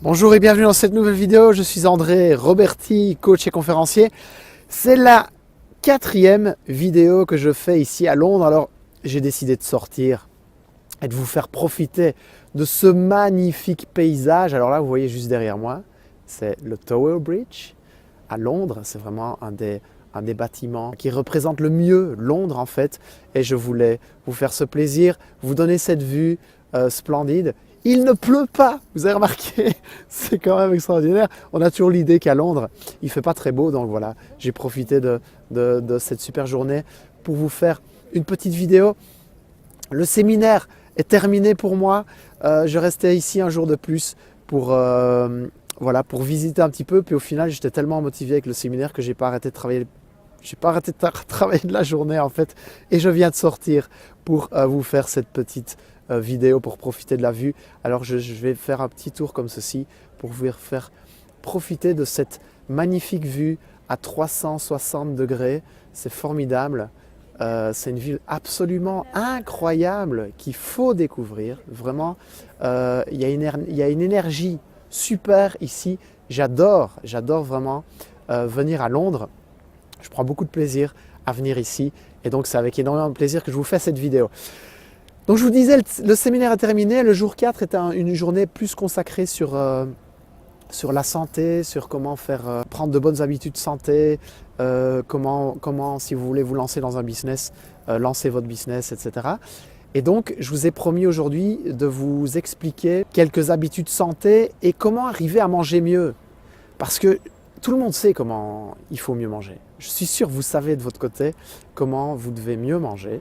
Bonjour et bienvenue dans cette nouvelle vidéo. Je suis André Roberti, coach et conférencier. C'est la 4e vidéo que je fais ici à Londres. Alors j'ai décidé de sortir et de vous faire profiter de ce magnifique paysage. Alors là, vous voyez juste derrière moi, c'est le Tower Bridge à Londres. C'est vraiment un des bâtiments qui représente le mieux Londres en fait. Et je voulais vous faire ce plaisir, vous donner cette vue splendide. Il ne pleut pas, vous avez remarqué, c'est quand même extraordinaire. On a toujours l'idée qu'à Londres, il ne fait pas très beau, donc voilà, j'ai profité de cette super journée pour vous faire une petite vidéo. Le séminaire est terminé pour moi, je restais ici un jour de plus pour, pour visiter un petit peu, puis au final j'étais tellement motivé avec le séminaire que j'ai pas arrêté de travailler. J'ai pas arrêté de travailler de la journée en fait, et je viens de sortir pour vous faire cette petite vidéo pour profiter de la vue. Alors je vais faire un petit tour comme ceci pour vous faire profiter de cette magnifique vue à 360 degrés. C'est formidable. C'est une ville absolument incroyable qu'il faut découvrir. Vraiment, il y a une énergie super ici. J'adore vraiment venir à Londres. Je prends beaucoup de plaisir à venir ici et donc c'est avec énormément de plaisir que je vous fais cette vidéo. Donc je vous disais, le séminaire est terminé. Le jour 4 est une journée plus consacrée sur la santé, sur comment prendre de bonnes habitudes santé, comment si vous voulez vous lancer dans un business, lancer votre business, etc. Et donc je vous ai promis aujourd'hui de vous expliquer quelques habitudes santé et comment arriver à manger mieux. Parce que tout le monde sait comment il faut mieux manger. Je suis sûr que vous savez de votre côté comment vous devez mieux manger.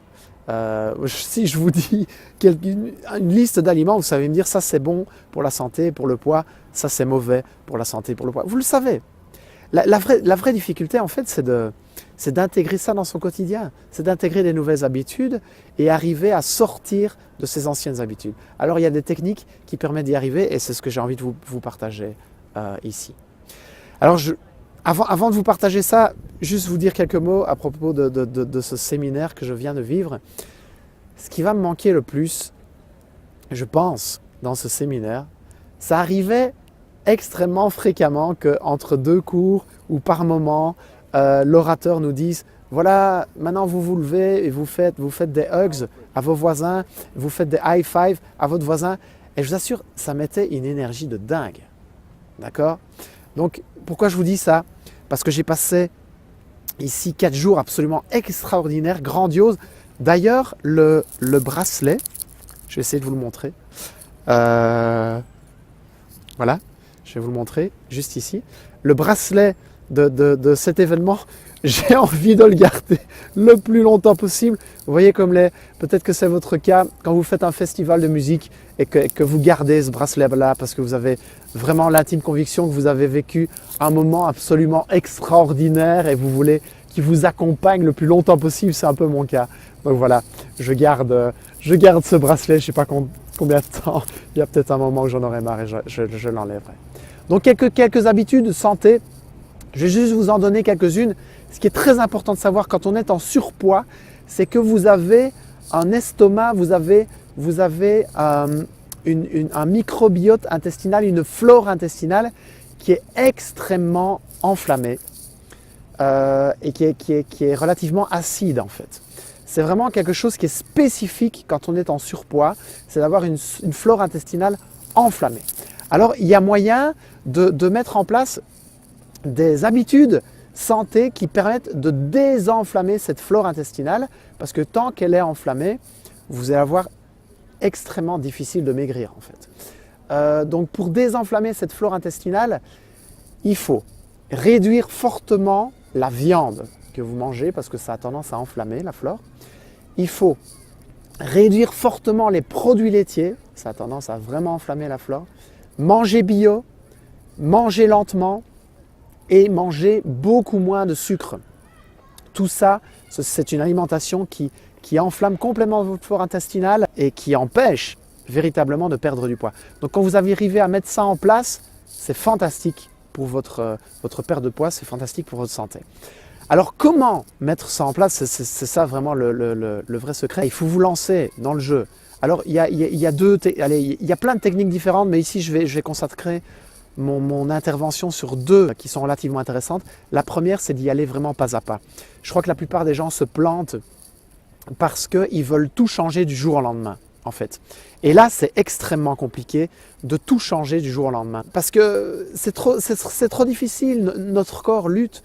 Si je vous dis une liste d'aliments, vous savez me dire ça c'est bon pour la santé, pour le poids, ça c'est mauvais pour la santé, pour le poids. Vous le savez. La vraie difficulté en fait c'est d'intégrer ça dans son quotidien, c'est d'intégrer des nouvelles habitudes et arriver à sortir de ces anciennes habitudes. Alors il y a des techniques qui permettent d'y arriver et c'est ce que j'ai envie de vous partager ici. Alors avant de vous partager ça, juste vous dire quelques mots à propos de ce séminaire que je viens de vivre. Ce qui va me manquer le plus, je pense, dans ce séminaire, ça arrivait extrêmement fréquemment qu'entre deux cours ou par moment, l'orateur nous dise « Voilà, maintenant vous vous levez et vous faites des hugs à vos voisins, vous faites des high five à votre voisin. » Et je vous assure, ça mettait une énergie de dingue. D'accord ? Donc, pourquoi je vous dis ça ? Parce que j'ai passé ici 4 jours absolument extraordinaires, grandioses. D'ailleurs, le bracelet, je vais essayer de vous le montrer. Voilà, je vais vous le montrer juste ici. Le bracelet de cet événement, j'ai envie de le garder le plus longtemps possible. Vous voyez peut-être que c'est votre cas quand vous faites un festival de musique et que vous gardez ce bracelet-là parce que vous avez vraiment l'intime conviction que vous avez vécu un moment absolument extraordinaire et vous voulez qu'il vous accompagne le plus longtemps possible. C'est un peu mon cas. Donc voilà, je garde ce bracelet, je ne sais pas combien de temps. Il y a peut-être un moment où j'en aurai marre et je l'enlèverai. Donc quelques habitudes de santé. Je vais juste vous en donner quelques-unes. Ce qui est très important de savoir quand on est en surpoids, c'est que vous avez un estomac, vous avez un microbiote intestinal, une flore intestinale qui est extrêmement enflammée et qui est relativement acide en fait. C'est vraiment quelque chose qui est spécifique quand on est en surpoids, c'est d'avoir une flore intestinale enflammée. Alors il y a moyen de mettre en place des habitudes santé qui permettent de désenflammer cette flore intestinale parce que tant qu'elle est enflammée, vous allez avoir extrêmement difficile de maigrir en fait. Donc pour désenflammer cette flore intestinale, il faut réduire fortement la viande que vous mangez parce que ça a tendance à enflammer la flore. Il faut réduire fortement les produits laitiers, ça a tendance à vraiment enflammer la flore. Manger bio, manger lentement et manger beaucoup moins de sucre. Tout ça, c'est une alimentation qui enflamme complètement votre flore intestinale et qui empêche véritablement de perdre du poids. Donc quand vous arrivez à mettre ça en place, c'est fantastique pour votre perte de poids, c'est fantastique pour votre santé. Alors comment mettre ça en place ? C'est ça vraiment le vrai secret. Il faut vous lancer dans le jeu Alors, il y a plein de techniques différentes, mais ici, je vais consacrer mon intervention sur deux qui sont relativement intéressantes. La première, c'est d'y aller vraiment pas à pas. Je crois que la plupart des gens se plantent parce qu'ils veulent tout changer du jour au lendemain, en fait. Et là, c'est extrêmement compliqué de tout changer du jour au lendemain. Parce que c'est trop difficile. Notre corps lutte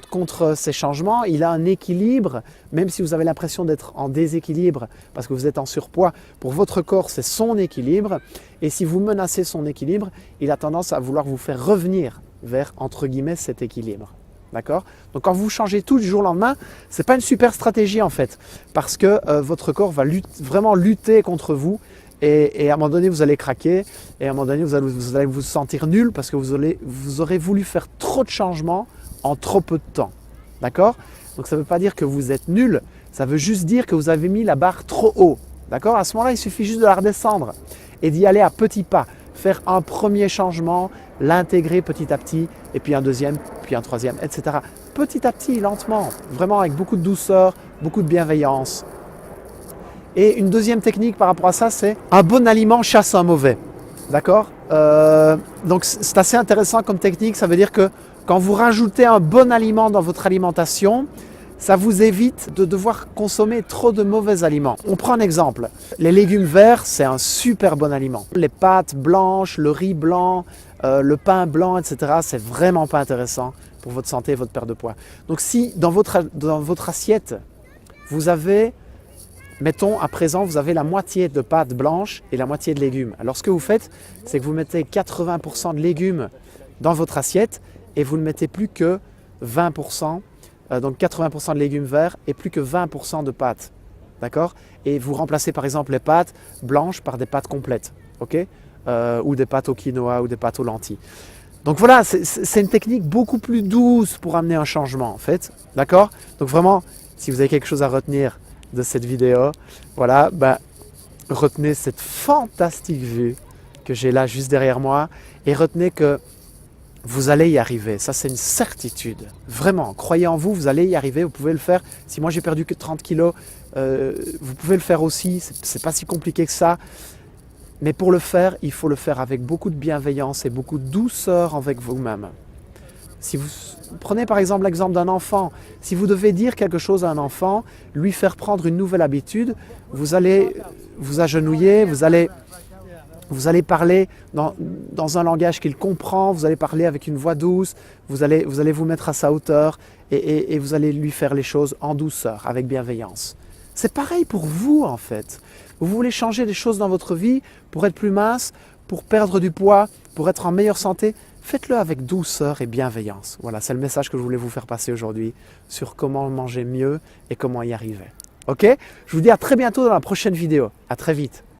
contre ces changements. Il a un équilibre, même si vous avez l'impression d'être en déséquilibre parce que vous êtes en surpoids. Pour votre corps, c'est son équilibre. Et si vous menacez son équilibre, il a tendance à vouloir vous faire revenir vers, entre guillemets, cet équilibre. D'accord? Donc quand vous changez tout du jour au lendemain, ce n'est pas une super stratégie en fait, parce que votre corps va vraiment lutter contre vous et à un moment donné vous allez craquer et à un moment donné vous allez vous sentir nul parce que vous aurez voulu faire trop de changements en trop peu de temps. D'accord? Donc ça ne veut pas dire que vous êtes nul, ça veut juste dire que vous avez mis la barre trop haut. D'accord? À ce moment-là, il suffit juste de la redescendre et d'y aller à petits pas. Faire un premier changement, l'intégrer petit à petit, et puis un deuxième, puis un troisième, etc. Petit à petit, lentement, vraiment avec beaucoup de douceur, beaucoup de bienveillance. Et une deuxième technique par rapport à ça, c'est un bon aliment chasse un mauvais. D'accord? Donc c'est assez intéressant comme technique, ça veut dire que quand vous rajoutez un bon aliment dans votre alimentation, ça vous évite de devoir consommer trop de mauvais aliments. On prend un exemple. Les légumes verts, c'est un super bon aliment. Les pâtes blanches, le riz blanc, le pain blanc, etc., c'est vraiment pas intéressant pour votre santé et votre perte de poids. Donc si dans votre assiette, vous avez, mettons à présent, vous avez la moitié de pâtes blanches et la moitié de légumes. Alors ce que vous faites, c'est que vous mettez 80% de légumes dans votre assiette et vous ne mettez plus que 20%. Donc 80% de légumes verts et plus que 20% de pâtes. D'accord? Et vous remplacez par exemple les pâtes blanches par des pâtes complètes. Ok? Ou des pâtes au quinoa ou des pâtes aux lentilles. Donc voilà, c'est une technique beaucoup plus douce pour amener un changement en fait. D'accord? Donc vraiment, si vous avez quelque chose à retenir de cette vidéo, voilà, retenez cette fantastique vue que j'ai là juste derrière moi et retenez que vous allez y arriver, ça c'est une certitude. Vraiment, croyez en vous, vous allez y arriver, vous pouvez le faire. Si moi j'ai perdu que 30 kilos, vous pouvez le faire aussi, c'est pas si compliqué que ça. Mais pour le faire, il faut le faire avec beaucoup de bienveillance et beaucoup de douceur avec vous-même. Si vous prenez par exemple l'exemple d'un enfant, si vous devez dire quelque chose à un enfant, lui faire prendre une nouvelle habitude, vous allez vous agenouiller, vous allez parler dans un langage qu'il comprend, vous allez parler avec une voix douce, vous allez vous mettre à sa hauteur et vous allez lui faire les choses en douceur, avec bienveillance. C'est pareil pour vous en fait. Vous voulez changer des choses dans votre vie pour être plus mince, pour perdre du poids, pour être en meilleure santé, faites-le avec douceur et bienveillance. Voilà, c'est le message que je voulais vous faire passer aujourd'hui sur comment manger mieux et comment y arriver. Ok? Je vous dis à très bientôt dans la prochaine vidéo. À très vite.